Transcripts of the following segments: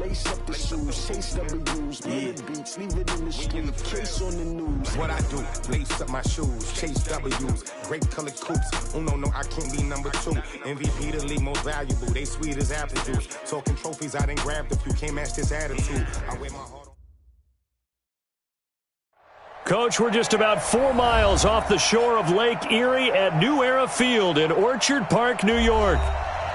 lace up the shoes, chase W's, murder beats, leave it in the street, case on the news. What I do, lace up my shoes, chase W's, great colored coops. No, I can't be number 2. MVP the league most valuable, they sweet as apple juice. Talking trophies, I didn't grab the few, can't match this attitude. I wear my heart on. Coach, we're just about 4 miles off the shore of Lake Erie at New Era Field in Orchard Park, New York.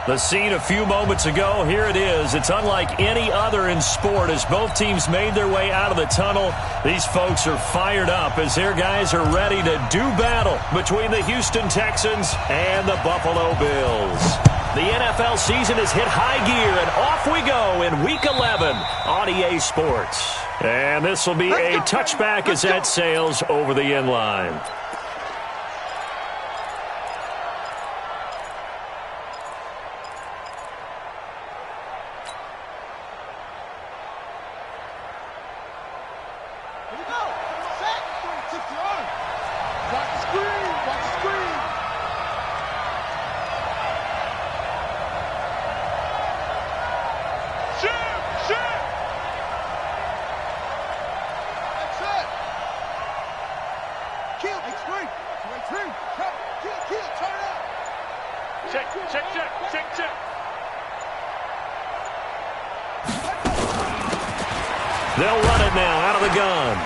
The scene a few moments ago, here it is. It's unlike any other in sport as both teams made their way out of the tunnel. These folks are fired up as their guys are ready to do battle between the Houston Texans and the Buffalo Bills. The NFL season has hit high gear, and off we go in Week 11 on EA Sports. And this will be a touchback as that sails over the end line. They'll run it now out of the gun.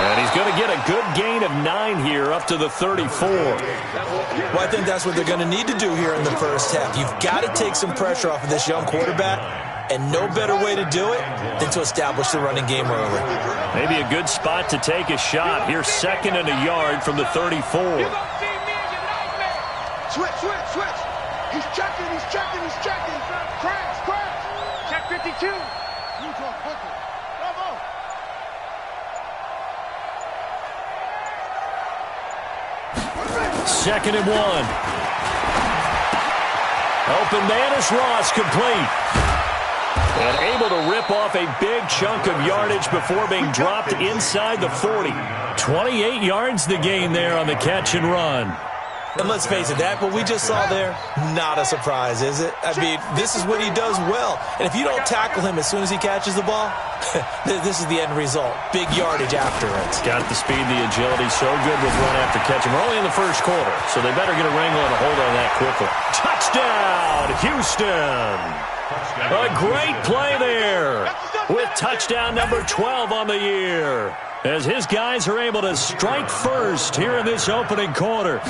And he's going to get a good gain of 9 here up to the 34. Well, I think that's what they're going to need to do here in the first half. You've got to take some pressure off of this young quarterback, and no better way to do it than to establish the running game early. Maybe a good spot to take a shot. Here's 2nd and a yard from the 34. Switch. He's checking. Crash. Check 52. Bravo. 2nd and 1. Open man is Ross, complete. And able to rip off a big chunk of yardage before being dropped inside the 40. 28 yards the gain there on the catch and run. And let's face it, that what we just saw there, not a surprise, is it? I mean, this is what he does well. And if you don't tackle him as soon as he catches the ball, this is the end result. Big yardage after it. Got the speed, the agility, so good with run after catch. And we're only in the first quarter, so they better get a wrangle and a hold on that quickly. Touchdown, Houston! A great play there with touchdown number 12 on the year, as his guys are able to strike first here in this opening quarter.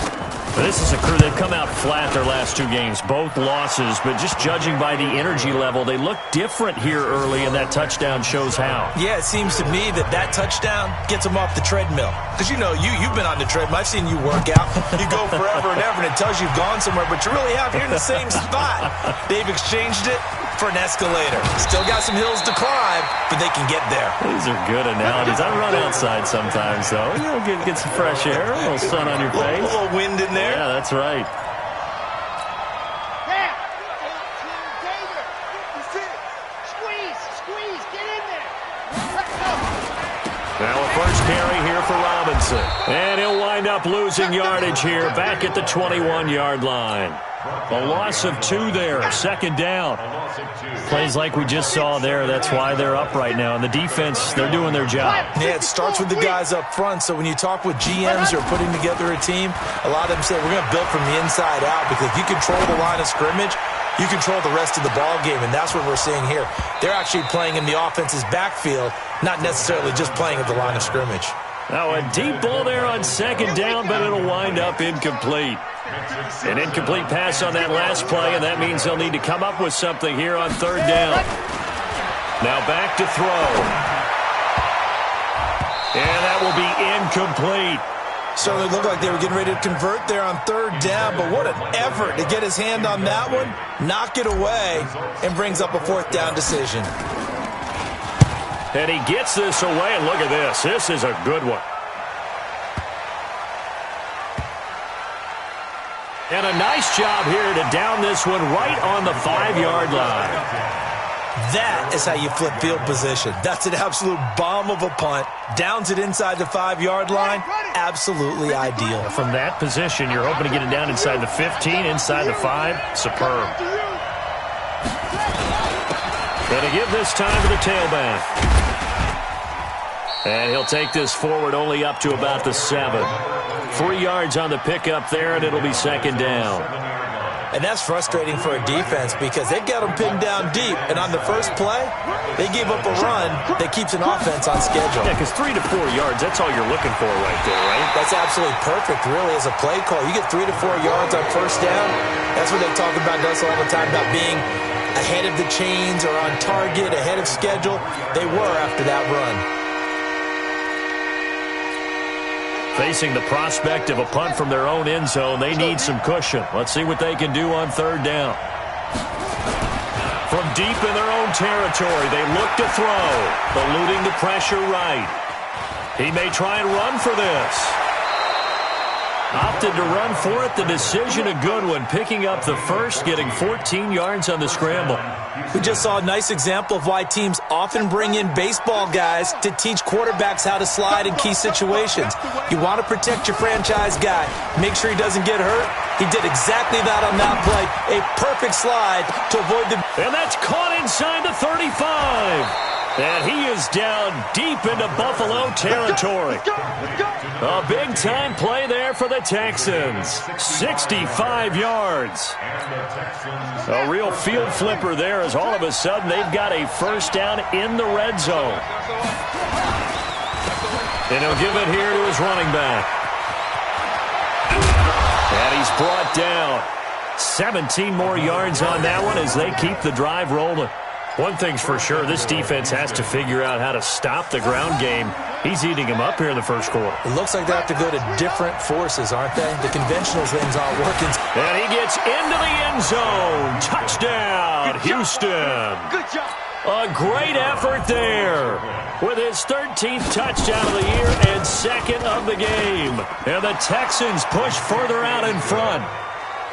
This is a crew that come out flat their last 2 games, both losses, but just judging by the energy level, they look different here early, and that touchdown shows how. Yeah, it seems to me that touchdown gets them off the treadmill. Because, you know, you've been on the treadmill. I've seen you work out. You go forever and ever, and it tells you you've gone somewhere, but you really have. You're in the same spot. They've exchanged it for an escalator. Still got some hills to climb, but they can get there. These are good analogies. I run outside sometimes, though. You know, get some fresh air, a little sun on your face. A little wind in there. Yeah, that's right. Squeeze, get in there. Now a first carry here for Robinson. And he'll wind up losing yardage here back at the 21-yard line. A loss of 2 there, 2nd down. Plays like we just saw there, that's why they're up right now. And the defense, they're doing their job. Yeah, it starts with the guys up front. So when you talk with GMs who are putting together a team, a lot of them say we're going to build from the inside out, because if you control the line of scrimmage, you control the rest of the ball game, and that's what we're seeing here. They're actually playing in the offense's backfield, not necessarily just playing at the line of scrimmage. Now a deep ball there on 2nd down, but it'll wind up incomplete. An incomplete pass on that last play, and that means they'll need to come up with something here on 3rd down. Now back to throw. And that will be incomplete. Certainly looked like they were getting ready to convert there on 3rd down, but what an effort to get his hand on that one, knock it away, and brings up a 4th down decision. And he gets this away, and look at this. This is a good one. And a nice job here to down this one right on the 5-yard line. That is how you flip field position. That's an absolute bomb of a punt. Downs it inside the 5-yard line. Absolutely ideal. From that position, you're hoping to get it down inside the 15, inside the 5. Superb. Going to give this time to the tailback. And he'll take this forward only up to about the 7. 3 yards on the pickup there, and it'll be second down. And that's frustrating for a defense because they've got them pinned down deep. And on the first play, they gave up a run that keeps an offense on schedule. Yeah, because 3 to 4 yards, that's all you're looking for right there, right? That's absolutely perfect, really, as a play call. You get 3 to 4 yards on first down. That's what they talk about us all the time, about being ahead of the chains or on target, ahead of schedule. They were after that run. Facing the prospect of a punt from their own end zone, they need some cushion. Let's see what they can do on third down. From deep in their own territory, they look to throw, eluding the pressure right. He may try and run for this. Opted to run for it. The decision a good one, picking up the first, getting 14 yards on the scramble. We just saw a nice example of why teams often bring in baseball guys to teach quarterbacks how to slide in key situations. You want to protect your franchise guy. Make sure he doesn't get hurt. He did exactly that on that play. A perfect slide to avoid the... And that's caught inside the 35. And he is down deep into Buffalo territory. A big-time play there for the Texans. 65 yards. A real field flipper there as all of a sudden they've got a first down in the red zone. And he'll give it here to his running back. And he's brought down. 17 more yards on that one as they keep the drive rolling. One thing's for sure, this defense has to figure out how to stop the ground game. He's eating him up here in the first quarter. It looks like they have to go to different forces, aren't they? The conventional things aren't working. And he gets into the end zone. Touchdown, Houston. Good job. A great effort there with his 13th touchdown of the year and second of the game. And the Texans push further out in front.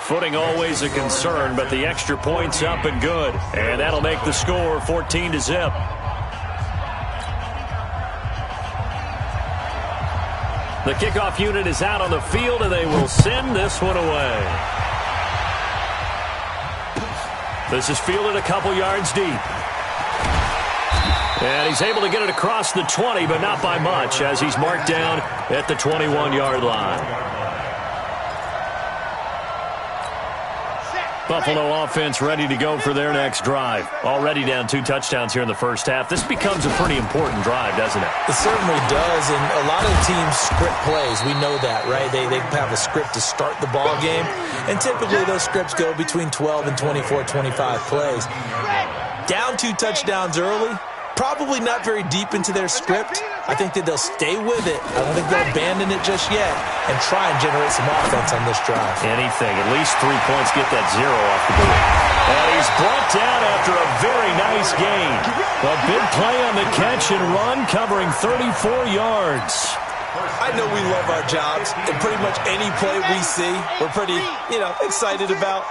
Footing always a concern, but the extra point's up and good. And that'll make the score 14-0. The kickoff unit is out on the field, and they will send this one away. This is fielded a couple yards deep. And he's able to get it across the 20, but not by much, as he's marked down at the 21-yard line. Buffalo offense ready to go for their next drive. Already down 2 touchdowns here in the first half. This becomes a pretty important drive, doesn't it? It certainly does, and a lot of teams script plays. We know that, right? They have a script to start the ball game, and typically those scripts go between 12 and 24, 25 plays. Down 2 touchdowns early, probably not very deep into their script. I think that they'll stay with it. I don't think they'll abandon it just yet and try and generate some offense on this drive. Anything. At least 3 points. Get that 0 off the board. And he's brought down after a very nice gain. A big play on the catch and run, covering 34 yards. I know we love our jobs, and pretty much any play we see, we're pretty, excited about.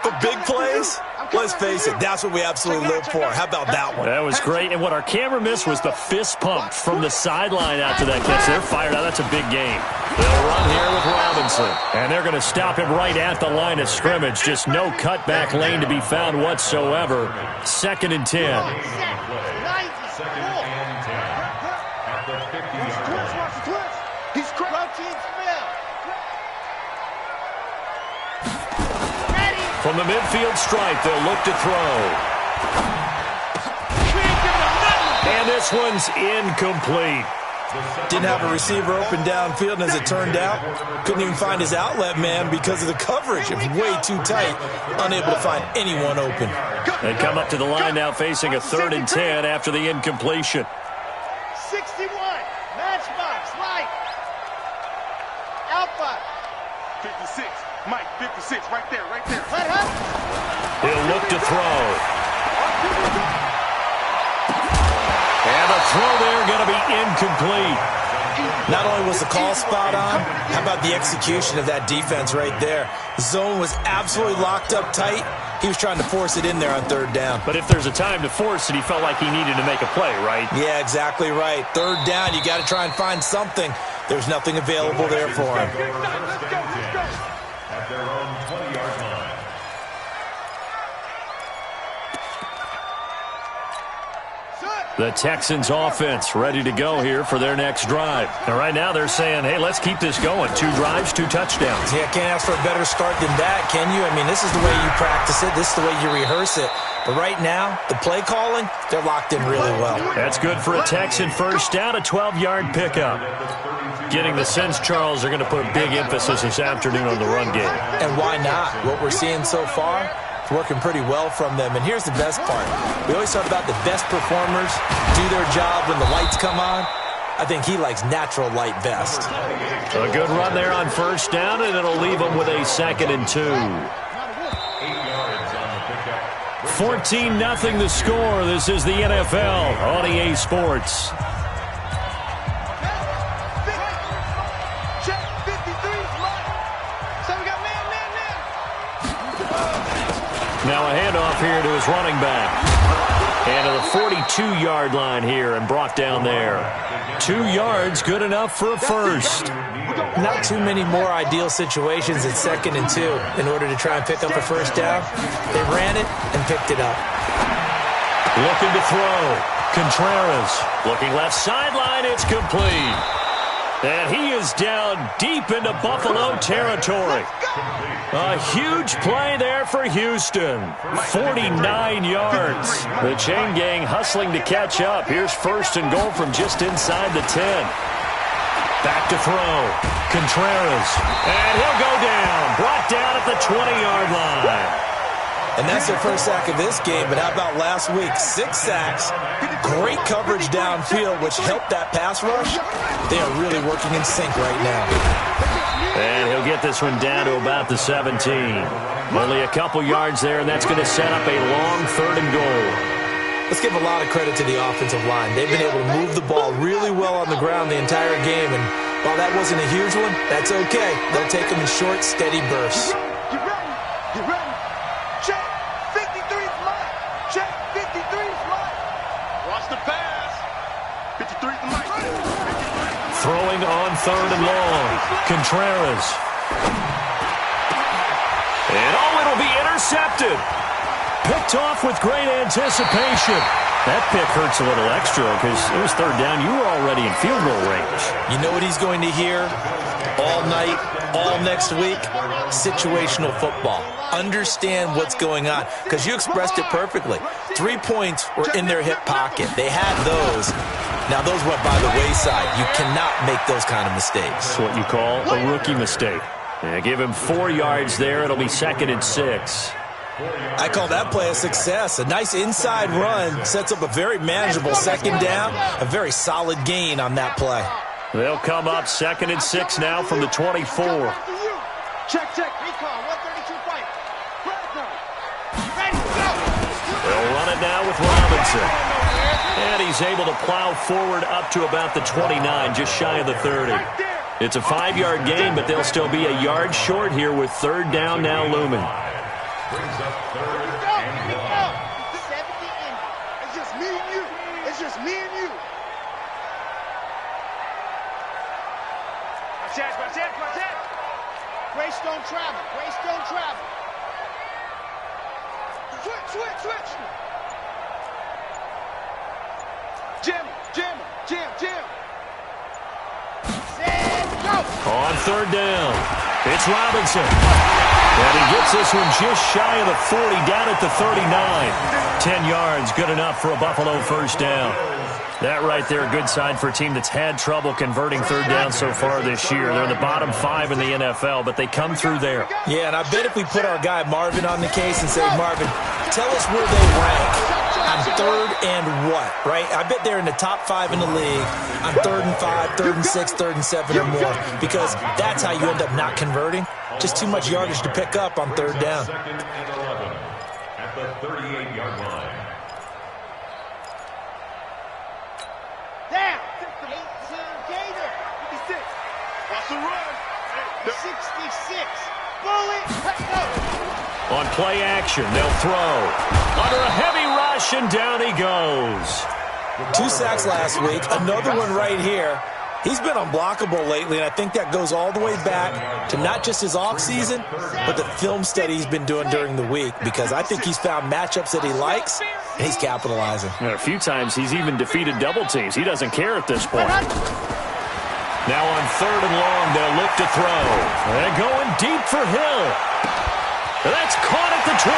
But big plays, let's face it, that's what we absolutely live for. How about that one? That was great. And what our camera missed was the fist pump from the sideline after that catch. They're fired out. That's a big game. They'll run here with Robinson. And they're going to stop him right at the line of scrimmage. Just no cutback lane to be found whatsoever. 2nd and 10. He's protein smell. From the midfield stripe, they'll look to throw. And this one's incomplete. Didn't have a receiver open downfield, and as it turned out, couldn't even find his outlet man because of the coverage. It was way too tight, unable to find anyone open. They come up to the line now facing a 3rd and 10 after the incompletion. 61, matchbox, light. Alpha. 56, Mike, 56, right there. He'll look to throw. And the throw there going to be incomplete. Not only was the call spot on, how about the execution of that defense right there? The zone was absolutely locked up tight. He was trying to force it in there on 3rd down. But if there's a time to force it, he felt like he needed to make a play, right? Yeah, exactly right. 3rd down, you got to try and find something. There's nothing available there for him. At their own 20-yard line. The Texans offense ready to go here for their next drive. And right now they're saying, hey, let's keep this going. 2 drives, 2 touchdowns. Yeah, can't ask for a better start than that, can you? I mean, this is the way you practice it. This is the way you rehearse it. But right now, the play calling, they're locked in really well. That's good for a Texan first down, a 12-yard pickup. Getting the sense, Charles, are going to put big emphasis this afternoon on the run game. And why not? What we're seeing so far, it's working pretty well from them. And here's the best part. We always talk about the best performers do their job when the lights come on. I think he likes natural light best. A good run there on first down, and it'll leave him with a 2nd and 2. 14-0 the score. This is the NFL on EA Sports. Now a handoff here to his running back. And to the 42-yard line here and brought down there. 2 yards, good enough for a first. Not too many more ideal situations at 2nd and 2 in order to try and pick up a first down. They ran it and picked it up. Looking to throw. Contreras looking left sideline. It's complete. And he is down deep into Buffalo territory. A huge play there for Houston. 49 yards. The chain gang hustling to catch up. Here's 1st and goal from just inside the 10. Back to throw. Contreras. And he'll go down. Brought down at the 20-yard line. And that's their first sack of this game, but how about last week? 6 sacks, great coverage downfield, which helped that pass rush. They are really working in sync right now. And he'll get this one down to about the 17. Only a couple yards there, and that's going to set up a long 3rd and goal. Let's give a lot of credit to the offensive line. They've been able to move the ball really well on the ground the entire game, and while that wasn't a huge one, that's okay. They'll take them in short, steady bursts. Get ready. Get ready. Check. 53's mine. Check. 53's mine. Watch the pass. 53's the mic. Throwing on 3rd and long. Contreras. And it'll be intercepted. Picked off with great anticipation. That pick hurts a little extra because it was 3rd down. You were already in field goal range. You know what he's going to hear all night, all next week? Situational football. Understand what's going on because you expressed it perfectly. 3 points were in their hip pocket. They had those. Now, those went by the wayside. You cannot make those kind of mistakes. That's what you call a rookie mistake. Yeah, give him 4 yards there. It'll be 2nd and 6. I call that play a success. A nice inside run sets up a very manageable 2nd down. A very solid gain on that play. They'll come up 2nd and 6 now from the 24. Check, check. Recon. 132 fight. Ready, go. They'll run it now with Robinson. And he's able to plow forward up to about the 29, just shy of the 30. It's a 5-yard gain, but they'll still be a yard short here with 3rd down now looming. Brings up 3rd and 1. 70 in. It's just me and you. It's just me and you. Watch that. Grace don't travel. Grace don't travel. Switch. Jim. Set, go. On 3rd down, it's Robinson. And he gets this one just shy of the 40, down at the 39. 10 yards, good enough for a Buffalo 1st down. That right there, a good sign for a team that's had trouble converting 3rd down so far this year. They're in the bottom 5 in the NFL, but they come through there. Yeah, and I bet if we put our guy Marvin on the case and say, Marvin, tell us where they rank on 3rd and what, right? I bet they're in the top 5 in the league on 3rd and 5, 3rd and 6, 3rd and 7 or more, because that's how you end up not converting. Just too much yardage to pick up on 3rd down. At the 38-yard line. Down. 18 Gator. 56. Watch the run. 66. Bullet. Let's go. On play action, they'll throw. Under a heavy rush, and down he goes. 2 sacks last week. Another one right here. He's been unblockable lately, and I think that goes all the way back to not just his offseason, but the film study he's been doing during the week, because I think he's found matchups that he likes, and he's capitalizing. And a few times he's even defeated double teams. He doesn't care at this point. Now on 3rd and long, they'll look to throw. They're going deep for Hill. That's caught at the 25.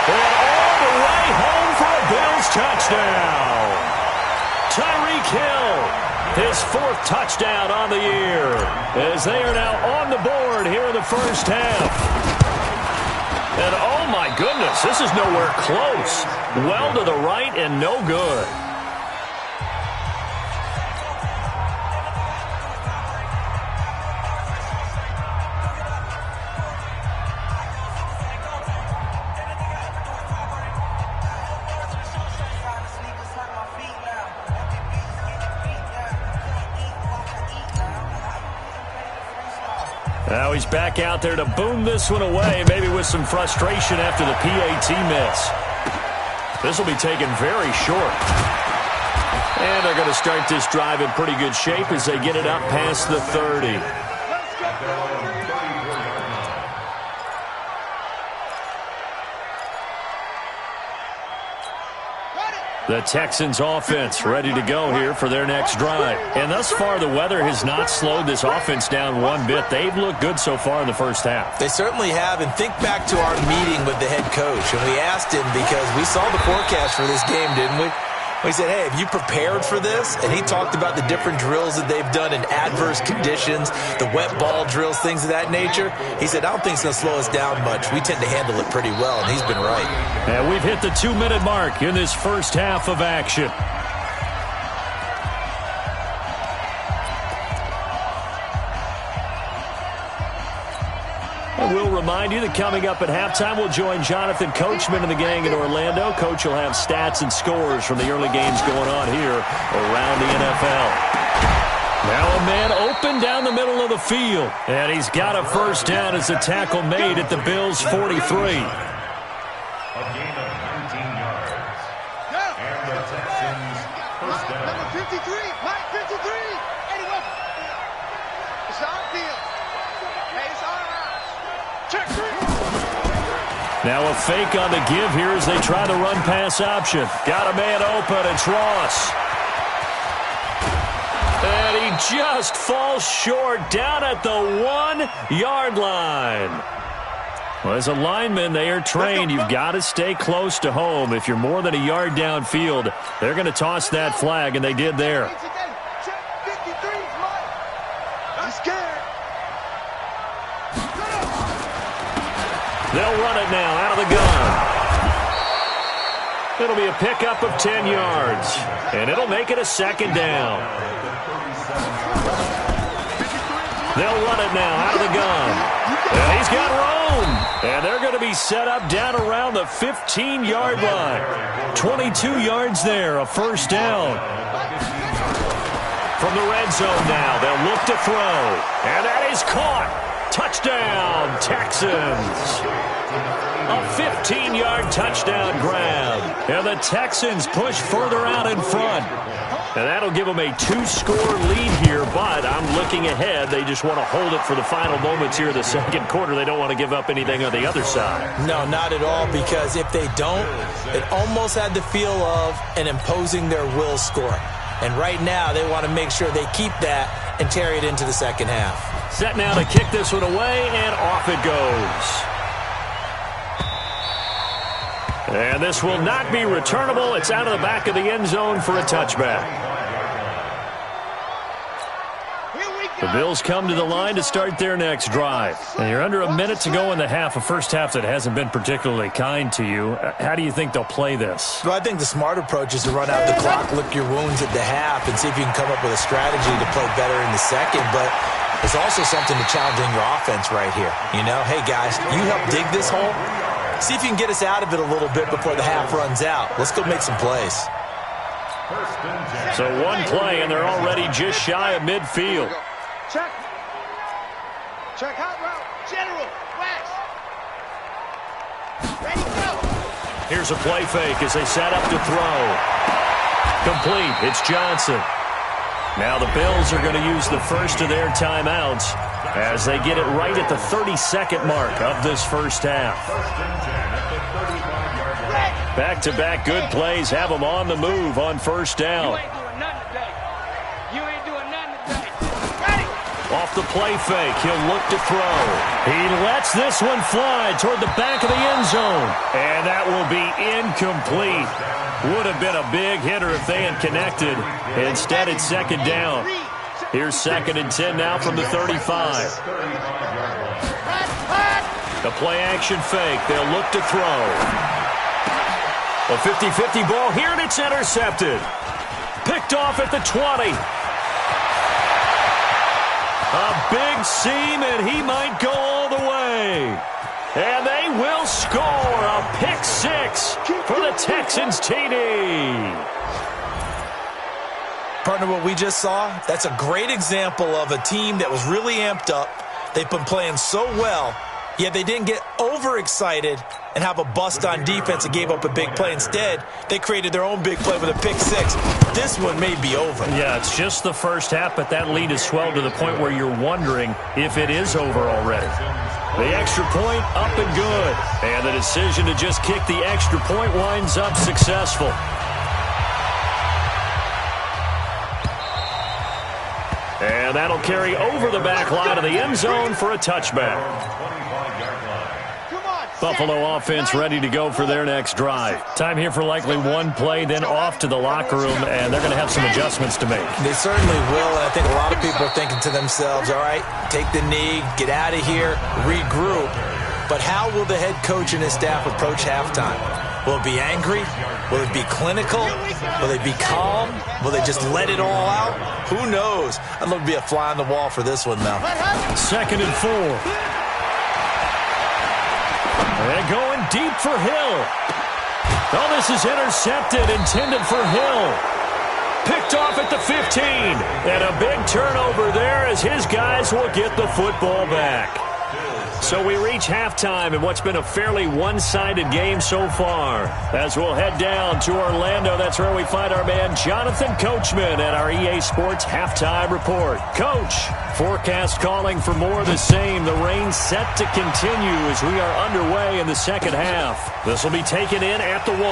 And all the way home for a Bills touchdown. Tyreek Hill, his 4th touchdown on the year, as they are now on the board here in the first half. And oh my goodness, this is nowhere close. Well to the right and no good. Now he's back out there to boom this one away, maybe with some frustration after the PAT miss. This will be taken very short. And they're going to start this drive in pretty good shape as they get it up past the 30. The Texans offense ready to go here for their next drive. And thus far, the weather has not slowed this offense down one bit. They've looked good so far in the first half. They certainly have. And think back to our meeting with the head coach. And we asked him, because we saw the forecast for this game, didn't we? We said, hey, have you prepared for this? And he talked about the different drills that they've done in adverse conditions, the wet ball drills, things of that nature. He said, I don't think it's going to slow us down much. We tend to handle it pretty well, and he's been right. And we've hit the 2-minute mark in this first half of action. And we'll remind you that coming up at halftime, we'll join Jonathan Coachman and the gang in Orlando. Coach will have stats and scores from the early games going on here around the NFL. Now a man open down the middle of the field. And he's got a first down as the tackle made at the Bills' 43. A gain of 19 yards. And the Texans first down. Number 53, Mike 53. Eddie Wilson. It's our field. Hey, it's our house. Check 3. Now a fake on the give here as they try the run-pass option. Got a man open. It's Ross. And he just falls short down at the 1-yard line. Well, as a lineman, they are trained. You've got to stay close to home. If you're more than a yard downfield, they're going to toss that flag, and they did there. Check 53, Mike. I'm scared. They'll run it now out of the gun. It'll be a pickup of 10 yards, and it'll make it a second down. They'll run it now out of the gun. And he's got room. And they're going to be set up down around the 15-yard line. 22 yards there, a first down. From the red zone now, they'll look to throw. And that is caught. Touchdown, Texans. A 15-yard touchdown grab. And the Texans push further out in front. And that'll give them a 2-score lead here, but I'm looking ahead. They just want to hold it for the final moments here in the second quarter. They don't want to give up anything on the other side. No, not at all, because if they don't, it almost had the feel of an imposing their will score. And right now, they want to make sure they keep that and carry it into the second half. Set now to kick this one away, and off it goes. And this will not be returnable. It's out of the back of the end zone for a touchback. The Bills come to the line to start their next drive. And you're under a minute to go in the half, a first half that hasn't been particularly kind to you. How do you think they'll play this? Well, I think the smart approach is to run out the clock, lick your wounds at the half, and see if you can come up with a strategy to play better in the second. But there's also something to challenging your offense right here. You know, hey, guys, you help dig this hole. See if you can get us out of it a little bit before the half runs out. Let's go make some plays. So one play, and they're already just shy of midfield. Check. Check hot route. General. West. Ready, go. Here's a play fake as they set up to throw. Complete. It's Johnson. Now the Bills are going to use the first of their timeouts as they get it right at the 32nd mark of this first half. Ready. Back-to-back good plays have them on the move on first down. Off the play fake, he'll look to throw. He lets this one fly toward the back of the end zone. And that will be incomplete. Would have been a big hitter if they had connected. Instead, it's second down. Here's 2nd and 10 now from the 35. The play action fake. They'll look to throw. A 50-50 ball here, and it's intercepted. Picked off at the 20. A big seam, and he might go all the way. And they will score a pick 6 for the Texans TD. Partner, what we just saw, that's a great example of a team that was really amped up. They've been playing so well, yet they didn't get overexcited and have a bust on defense and gave up a big play. Instead, they created their own big play with a pick 6. This one may be over. Yeah, it's just the first half, but that lead has swelled to the point where you're wondering if it is over already. The extra point up and good. And the decision to just kick the extra point winds up successful. And that'll carry over the back line of the end zone for a touchback. Buffalo offense ready to go for their next drive. Time here for likely one play, then off to the locker room, and they're going to have some adjustments to make. They certainly will, and I think a lot of people are thinking to themselves, all right, take the knee, get out of here, regroup. But how will the head coach and his staff approach halftime? Will it be angry? Will it be clinical? Will they be calm? Will they just let it all out? Who knows? I'd love to be a fly on the wall for this one, though. 2nd and 4. And going deep for Hill. Oh, this is intercepted, intended for Hill. Picked off at the 15. And a big turnover there as his guys will get the football back. So we reach halftime in what's been a fairly one-sided game so far. As we'll head down to Orlando, that's where we find our man Jonathan Coachman at our EA Sports Halftime Report. Coach, forecast calling for more of the same. The rain set to continue as we are underway in the second half. This will be taken in at the 1.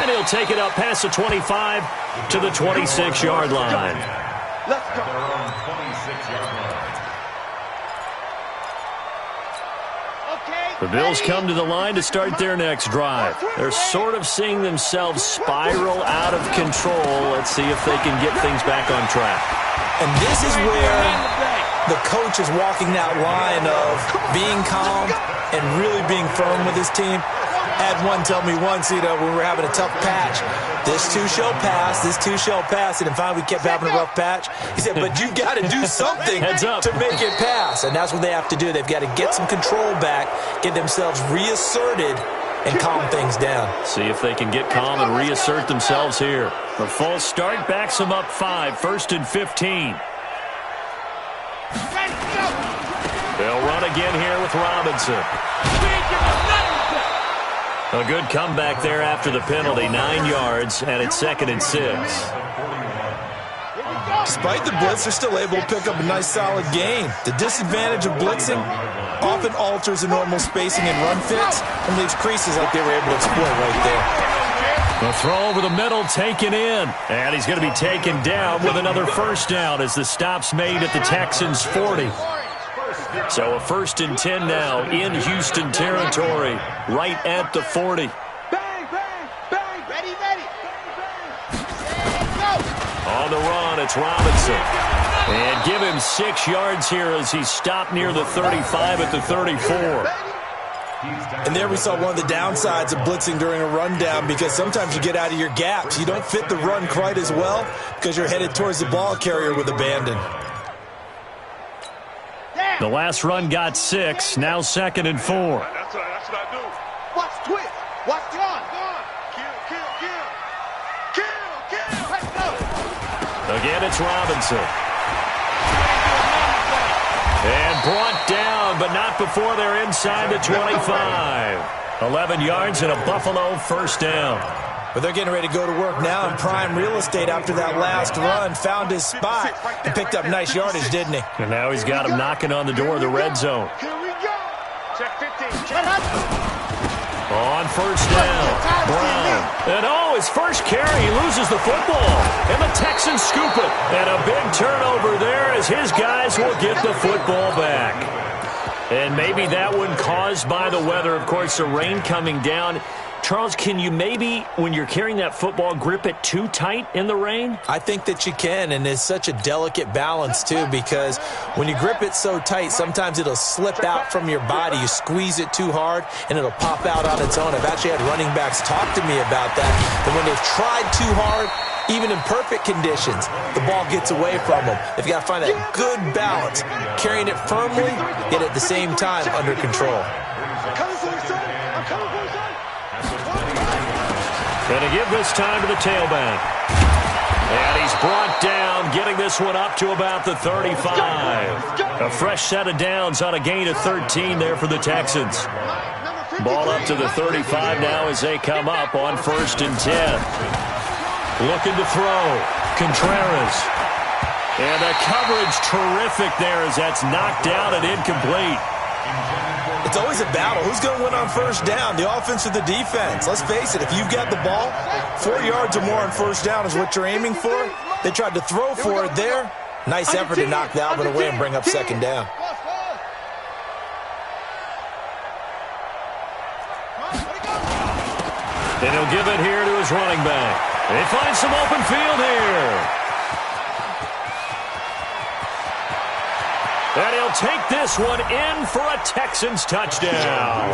And he'll take it up past the 25 to the 26-yard line. Let's go. The Bills come to the line to start their next drive. They're sort of seeing themselves spiral out of control. Let's see if they can get things back on track. And this is where the coach is walking that line of being calm and really being firm with his team. I had one tell me once, when we were having a tough patch, this too shall pass, this too shall pass. And finally we kept having a rough patch. He said, but you got to do something to make it pass. And that's what they have to do. They've got to get some control back, get themselves reasserted, and calm things down. See if they can get calm and reassert themselves here. The false start backs them up 5, 1st and 15. They'll run again here with Robinson. A good comeback there after the penalty, 9 yards, and it's 2nd and 6. Despite the blitz, they're still able to pick up a nice, solid gain. The disadvantage of blitzing often alters the normal spacing and run fits and leaves creases like they were able to exploit right there. The throw over the middle taken in, and he's going to be taken down with another first down as the stop's made at the Texans' 40. So a 1st and 10 now in Houston territory, right at the 40. Bang, bang, bang. Ready, ready. Go. On the run, it's Robinson. And give him 6 yards here as he stopped near the 35 at the 34. And there we saw one of the downsides of blitzing during a rundown, because sometimes you get out of your gaps. You don't fit the run quite as well because you're headed towards the ball carrier with abandon. The last run got 6, now 2nd and 4. That's what I do. Watch twist. Watch run. Kill. Let's go. Again, it's Robinson. And brought down, but not before they're inside the 25. 11 yards and a Buffalo first down. But they're getting ready to go to work now in prime real estate after that last run. Found his spot and picked up nice yardage, didn't he? And now he's got him knocking on the door of the red zone. Here we go. Check 15. Check. On first down, Brown. And his first carry, he loses the football. And the Texans scoop it. And a big turnover there as his guys will get the football back. And maybe that one caused by the weather. Of course, the rain coming down. Charles, can you maybe, when you're carrying that football, grip it too tight in the rain? I think that you can, and it's such a delicate balance, too, because when you grip it so tight, sometimes it'll slip out from your body. You squeeze it too hard, and it'll pop out on its own. I've actually had running backs talk to me about that, and when they've tried too hard, even in perfect conditions, the ball gets away from them. They've got to find that good balance, carrying it firmly, yet at the same time under control. Going to give this time to the tailback. And he's brought down, getting this one up to about the 35. A fresh set of downs on a gain of 13 there for the Texans. Ball up to the 35 now as they come up on 1st and 10. Looking to throw. Contreras. And the coverage terrific there as that's knocked down and incomplete. It's always a battle. Who's going to win on first down, the offense or the defense? Let's face it, if you've got the ball, 4 yards or more on first down is what you're aiming for. They tried to throw for it there. Nice effort to knock that one away and bring up second down. And he'll give it here to his running back. They find some open field here. And he'll take this one in for a Texans touchdown.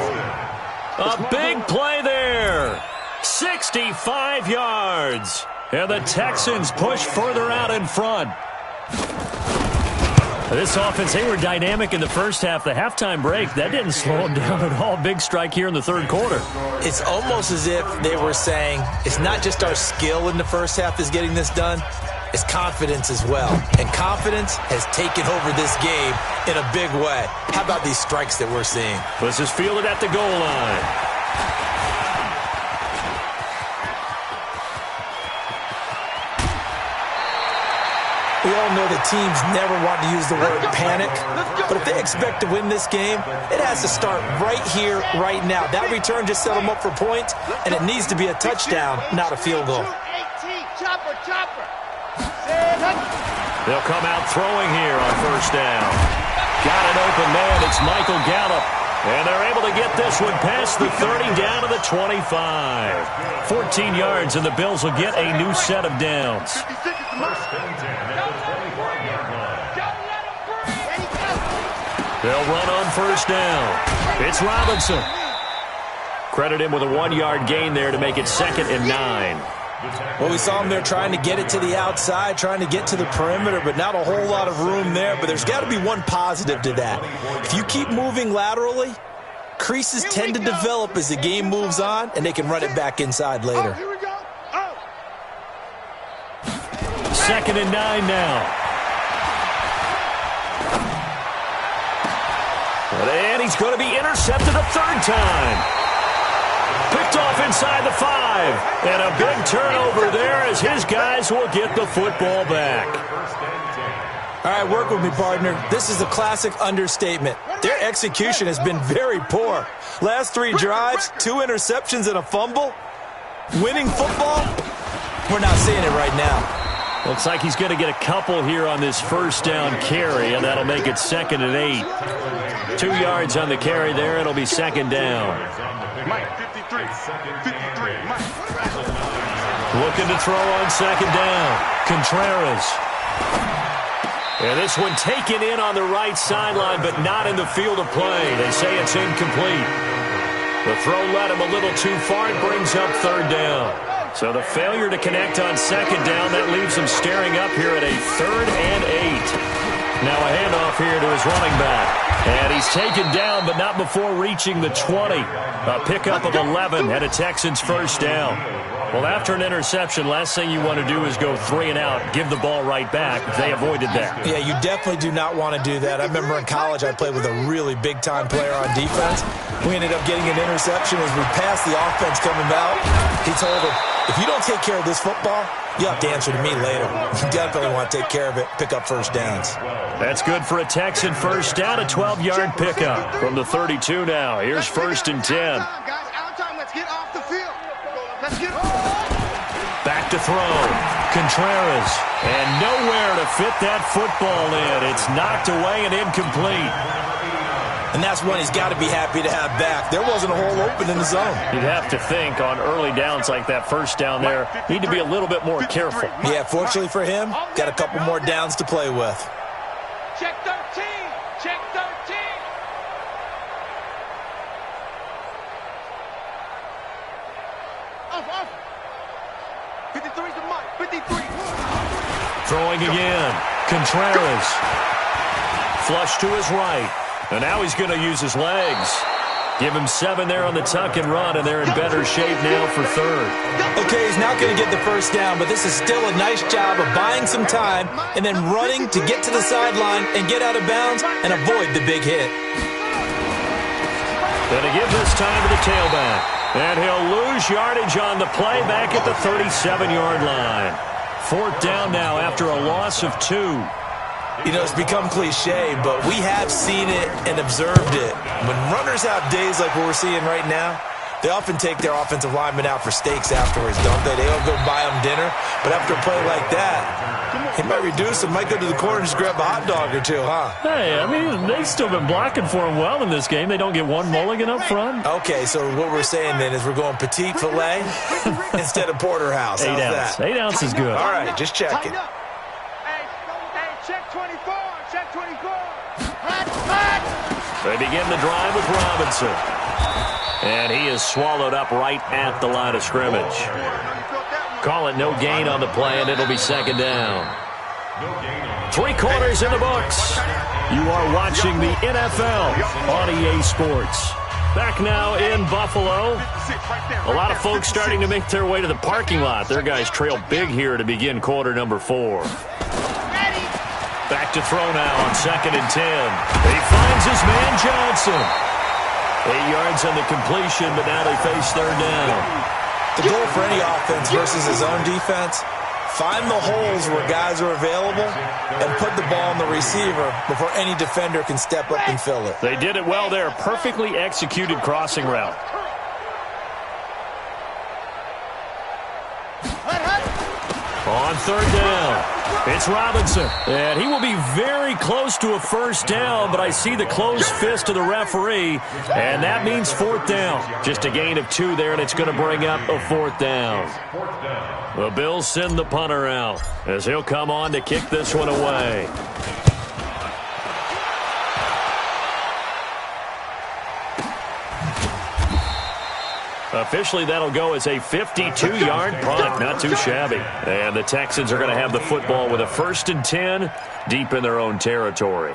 A big play there. 65 yards. And the Texans push further out in front. This offense, they were dynamic in the first half. The halftime break, that didn't slow them down at all. Big strike here in the third quarter. It's almost as if they were saying, it's not just our skill in the first half that's getting this done. It's confidence as well. And confidence has taken over this game in a big way. How about these strikes that we're seeing? This is fielded at the goal line. We all know that teams never want to use the word panic, but if they expect to win this game, it has to start right here, right now. That return just set them up for points, and it needs to be a touchdown, not a field goal. They'll come out throwing here on first down. Got an open man. It's Michael Gallup. And they're able to get this one past the 30 down to the 25. 14 yards, and the Bills will get a new set of downs. They'll run on first down. It's Robinson. Credit him with a 1-yard gain there to make it 2nd and 9. Well, we saw him there trying to get it to the outside, trying to get to the perimeter, but not a whole lot of room there. But there's got to be one positive to that. If you keep moving laterally, creases tend to develop as the game moves on, and they can run it back inside later. 2nd and 9 now. And he's going to be intercepted a third time. Picked off inside the 5. And a big turnover there as his guys will get the football back. All right, work with me, partner. This is a classic understatement. Their execution has been very poor. Last 3 drives, 2 interceptions and a fumble. Winning football? We're not seeing it right now. Looks like he's going to get a couple here on this first down carry, and that'll make it 2nd and 8. 2 yards on the carry there. It'll be 2nd down. Mike, 53. Mike. Looking to throw on 2nd down. Contreras. And this one taken in on the right sideline, but not in the field of play. They say it's incomplete. The throw led him a little too far. It brings up 3rd down. So the failure to connect on 2nd down, that leaves him staring up here at a 3rd and 8. Now a handoff here to his running back. And he's taken down, but not before reaching the 20. A pickup of 11 and a Texans first down. Well, after an interception, last thing you want to do is go 3 and out, give the ball right back. They avoided that. Yeah, you definitely do not want to do that. I remember in college I played with a really big-time player on defense. We ended up getting an interception as we passed the offense coming out. He told him, if you don't take care of this football, you have to answer to me later. You definitely want to take care of it, pick up first downs. That's good for a Texan first down, a 12-yard pickup from the 32 now. Here's 1st and 10. Let's get Back to throw. Contreras. And nowhere to fit that football in. It's knocked away and incomplete. And that's one he's got to be happy to have back. There wasn't a hole open in the zone. You'd have to think on early downs like that first down there, need to be a little bit more careful. Yeah, fortunately for him, got a couple more downs to play with. check 13. Check 13. Off. 53's the mic. 53. Throwing again. Contreras. Flush to his right. And now he's going to use his legs. Give him 7 there on the tuck and run, and they're in better shape now for third. Okay, he's not going to get the first down, but this is still a nice job of buying some time and then running to get to the sideline and get out of bounds and avoid the big hit. Going to give this time to the tailback. And he'll lose yardage on the play back at the 37-yard line. 4th down now after a loss of 2. You know, it's become cliche, but we have seen it and observed it. When runners have days like what we're seeing right now, they often take their offensive linemen out for steaks afterwards, don't they? They'll go buy them dinner. But after a play like that, he might reduce and might go to the corner and just grab a hot dog or two, huh? Hey, I mean, they've still been blocking for him well in this game. They don't get one mulligan up front. Okay, so what we're saying then is we're going petite filet instead of porterhouse. 8 How's ounce. that? 8 ounce is good. All right, just checking. Hey, check 24. Check 24. They begin the drive with Robinson. And he is swallowed up right at the line of scrimmage. Call it no gain on the play, and it'll be 2nd down. 3 quarters in the books. You are watching the NFL on EA Sports. Back now in Buffalo. A lot of folks starting to make their way to the parking lot. Their guys trail big here to begin quarter number 4. Back to throw now on 2nd and 10. He finds his man Johnson. 8 yards on the completion, but now they face 3rd down. The goal for any offense versus his own defense, find the holes where guys are available and put the ball on the receiver before any defender can step up and fill it. They did it well there. Perfectly executed crossing route. On 3rd down, it's Robinson. And he will be very close to a first down, but I see the closed fist of the referee, and that means 4th down. Just a gain of 2 there, and it's going to bring up a 4th down. The Bills send the punter out as he'll come on to kick this one away. Officially, that'll go as a 52-yard punt. Not too shabby. And the Texans are going to have the football with a 1st and 10 deep in their own territory.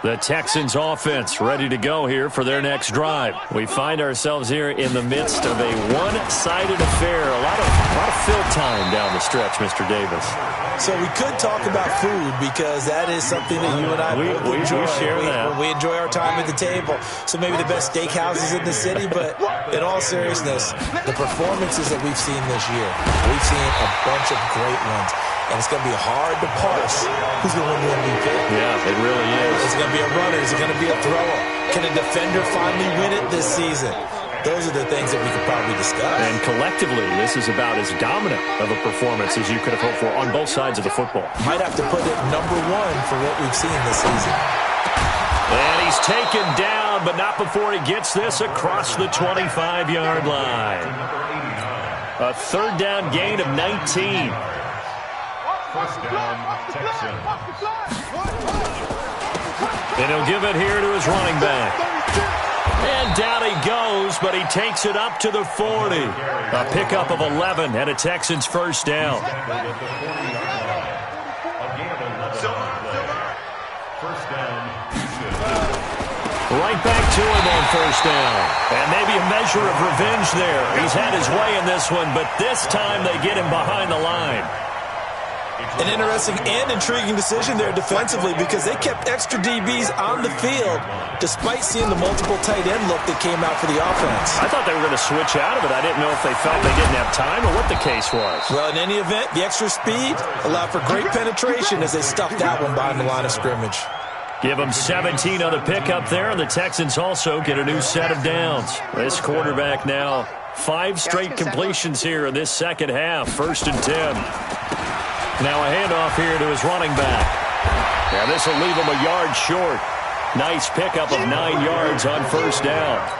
The Texans offense ready to go here for their next drive. We find ourselves here in the midst of a one-sided affair. A lot of fill time down the stretch, Mr. Davis. So we could talk about food because that is something that you and I both enjoy. We share that. We enjoy our time at the table. So maybe the best steakhouses in the city, but in all seriousness, the performances that we've seen this year, we've seen a bunch of great ones. And it's going to be hard to parse who's going to win the MVP. Yeah, it really is. Is it going to be a runner? Is it going to be a thrower? Can a defender finally win it this season? Those are the things that we could probably discuss. And collectively, this is about as dominant of a performance as you could have hoped for on both sides of the football. Might have to put it number 1 for what we've seen this season. And he's taken down, but not before he gets this across the 25-yard line. A 3rd down gain of 19. First down, Texans. And he'll give it here to his running back. And down he goes, but he takes it up to the 40. A pickup of 11 and a Texans first down. First down, Right back to him on 1st down. And maybe a measure of revenge there. He's had his way in this one, but this time they get him behind the line. An interesting and intriguing decision there defensively because they kept extra DBs on the field despite seeing the multiple tight end look that came out for the offense. I thought they were going to switch out of it. I didn't know if they felt they didn't have time or what the case was. Well, in any event, the extra speed allowed for great penetration as they stuffed that one behind the line of scrimmage. Give them 17 on the pickup there, and the Texans also get a new set of downs. This quarterback now 5 straight completions here in this second half. 1st and 10. Now a handoff here to his running back. Yeah, this will leave him a yard short. Nice pickup of 9 yards on 1st down.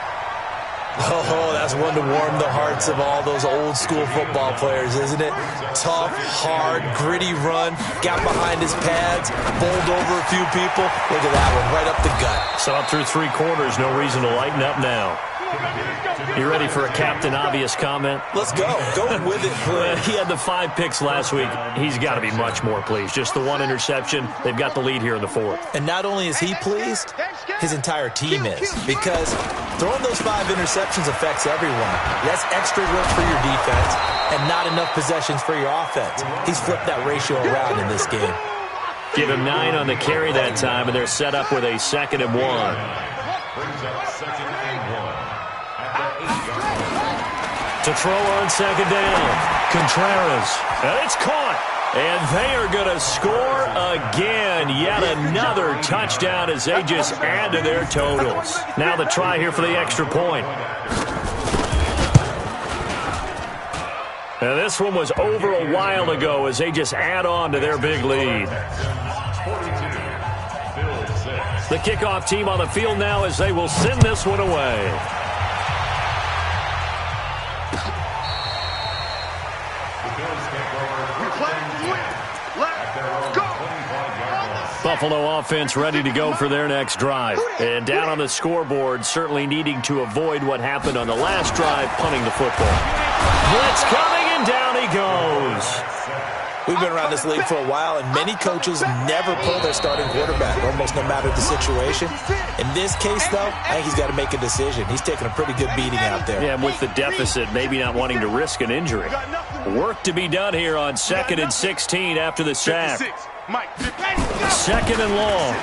Oh, that's one to warm the hearts of all those old school football players, isn't it? Tough, hard, gritty run, got behind his pads, bowled over a few people. Look at that one, right up the gut. Saw it through 3 quarters, no reason to lighten up now. You ready for a Captain Obvious comment? Let's go. Go with it, please. He had the 5 picks last week. He's got to be much more pleased. Just the 1 interception. They've got the lead here in the 4th. And not only is he pleased, his entire team is. Because throwing those 5 interceptions affects everyone. That's extra work for your defense and not enough possessions for your offense. He's flipped that ratio around in this game. Give him 9 on the carry that time, and they're set up with a 2nd and 1. Brings up 2nd and 1. To throw on 2nd down, Contreras. And it's caught. And they are going to score again. Yet another touchdown as they just add to their totals. Now the try here for the extra point. And this one was over a while ago as they just add on to their big lead. The kickoff team on the field now as they will send this one away. Buffalo offense ready to go for their next drive. And down on the scoreboard, certainly needing to avoid what happened on the last drive, punting the football. Blitz coming, and down he goes. We've been around this league for a while, and many coaches never pull their starting quarterback, almost no matter the situation. In this case, though, I think he's got to make a decision. He's taking a pretty good beating out there. Yeah, with the deficit, maybe not wanting to risk an injury. Work to be done here on 2nd and 16 after the sack. 2nd and long.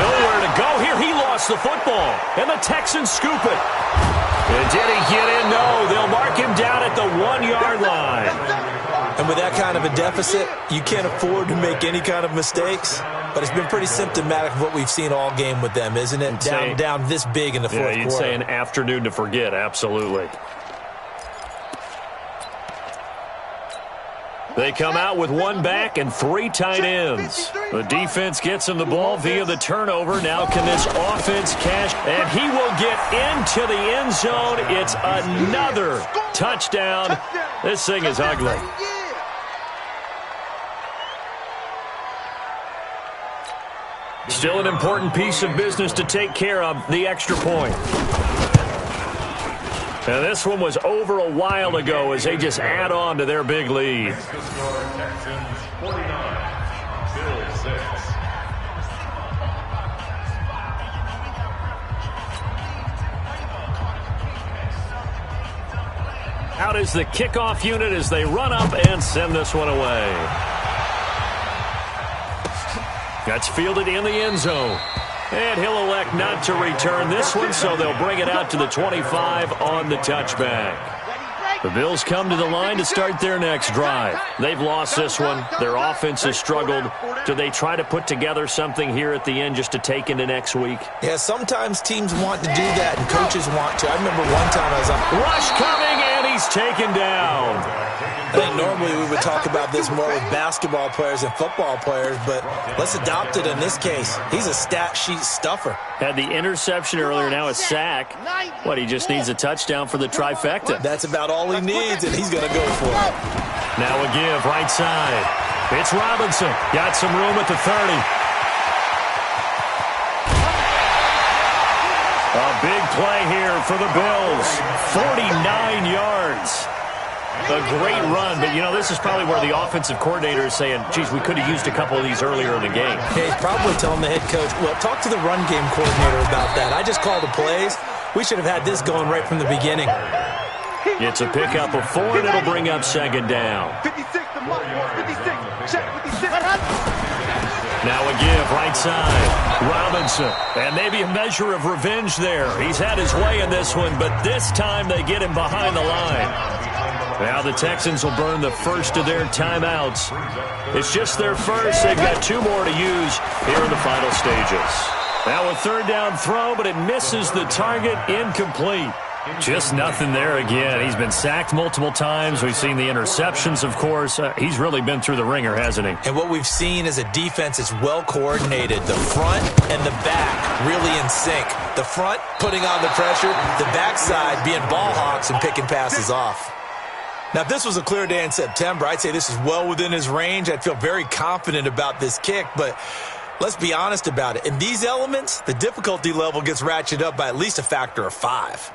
Nowhere to go here. He lost the football, and the Texans scoop it. And did he get in? No. They'll mark him down at the 1-yard line. And with that kind of a deficit, you can't afford to make any kind of mistakes. But it's been pretty symptomatic of what we've seen all game with them, isn't it? Down this big in the 4th quarter. Yeah, you'd say an afternoon to forget, absolutely. They come out with 1 back and 3 tight ends. The defense gets him the ball via the turnover. Now can this offense cash? And he will get into the end zone. It's another touchdown. This thing is ugly. Still an important piece of business to take care of, the extra point. And this one was over a while ago as they just add on to their big lead. Texans 49, Bills 6. Out is the kickoff unit as they run up and send this one away. That's fielded in the end zone. And he'll elect not to return this one, so they'll bring it out to the 25 on the touchback. The Bills come to the line to start their next drive. They've lost this one. Their offense has struggled. Do they try to put together something here at the end just to take into next week? Yeah, sometimes teams want to do that and coaches want to. I remember one time I was on... Rush coming, and he's taken down. I think normally we would talk about this more with basketball players and football players, but let's adopt it in this case. He's a stat sheet stuffer. Had the interception earlier, now a sack. What, he just needs a touchdown for the trifecta. That's about all he needs, and he's going to go for it. Now a give, right side. It's Robinson. Got some room at the 30. A big play here for the Bills. 49 yards. A great run, but, you know, this is probably where the offensive coordinator is saying, geez, we could have used a couple of these earlier in the game. Hey, he's probably telling the head coach, well, talk to the run game coordinator about that. I just called the plays. We should have had this going right from the beginning. It's a pickup of 4, and it'll bring up 2nd down. 56 to Mark. 56. Check 56. Now a give, right side. Robinson. And maybe a measure of revenge there. He's had his way in this one, but this time they get him behind the line. Now the Texans will burn the first of their timeouts. It's just their first. They've got 2 more to use here in the final stages. Now a 3rd down throw, but it misses the target, incomplete. Just nothing there again. He's been sacked multiple times. We've seen the interceptions, of course. He's really been through the ringer, hasn't he? And what we've seen is a defense that's well coordinated. The front and the back really in sync. The front putting on the pressure, the backside being ball hawks and picking passes off. Now, if this was a clear day in September, I'd say this is well within his range. I'd feel very confident about this kick, but let's be honest about it. In these elements, the difficulty level gets ratcheted up by at least a factor of 5.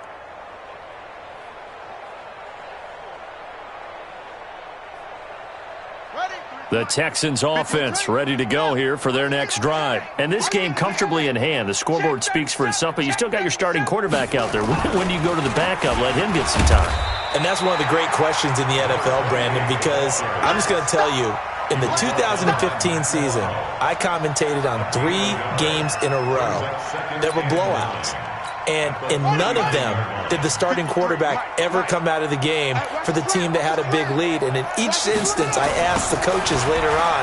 The Texans offense ready to go here for their next drive. And this game comfortably in hand. The scoreboard speaks for itself, but you still got your starting quarterback out there. When do you go to the backup? Let him get some time. And that's one of the great questions in the NFL, Brandon, because I'm just going to tell you, in the 2015 season, I commentated on 3 games in a row that were blowouts. And in none of them did the starting quarterback ever come out of the game for the team that had a big lead. And in each instance, I asked the coaches later on,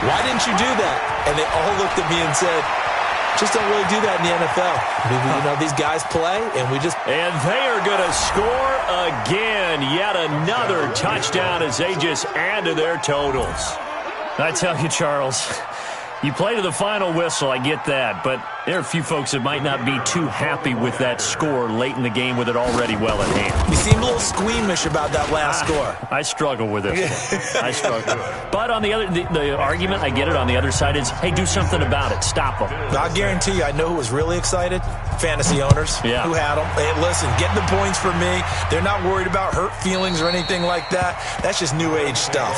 why didn't you do that? And they all looked at me and said, just don't really do that in the NFL. You know, these guys play, and we just... And they are going to score again. Yet another touchdown as they just add to their totals. I tell you, Charles, you play to the final whistle, I get that, but there are a few folks that might not be too happy with that score late in the game with it already well at hand. You seem a little squeamish about that last score. I struggle with it. I struggle. But on the other, the argument, I get it, on the other side is, hey, do something about it. Stop them. I guarantee you, I know who was really excited. Fantasy owners who had them. Hey, listen, get the points for me. They're not worried about hurt feelings or anything like that. That's just new age stuff.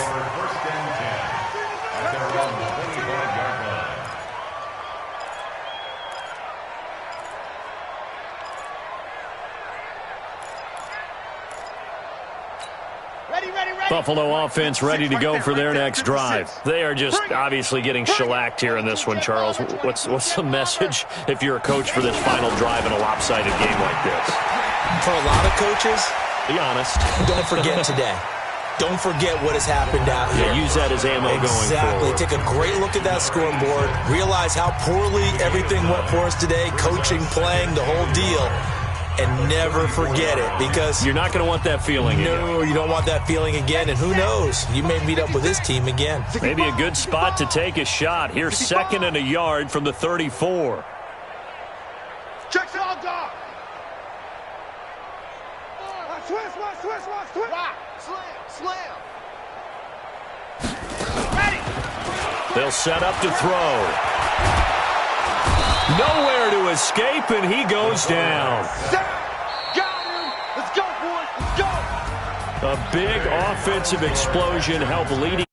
Buffalo offense ready to go for their next drive. They are just obviously getting shellacked here in this one, Charles. What's the message if you're a coach for this final drive in a lopsided game like this? For a lot of coaches, be honest. Don't forget today. Don't forget what has happened out here. Yeah, use that as ammo going forward. Take a great look at that scoreboard. Realize how poorly everything went for us today. Coaching, playing, the whole deal. And never forget it, because you're not going to want that feeling again. No, you don't want that feeling again. And who knows? You may meet up with this team again. Maybe a good spot to take a shot. Here's 2nd and a yard from the 34. Check all dog. Switch. Slam. Ready. They'll set up to throw. Nowhere to escape, and he goes down. Got him. Let's go, boys. Let's go. A big offensive explosion helped leading.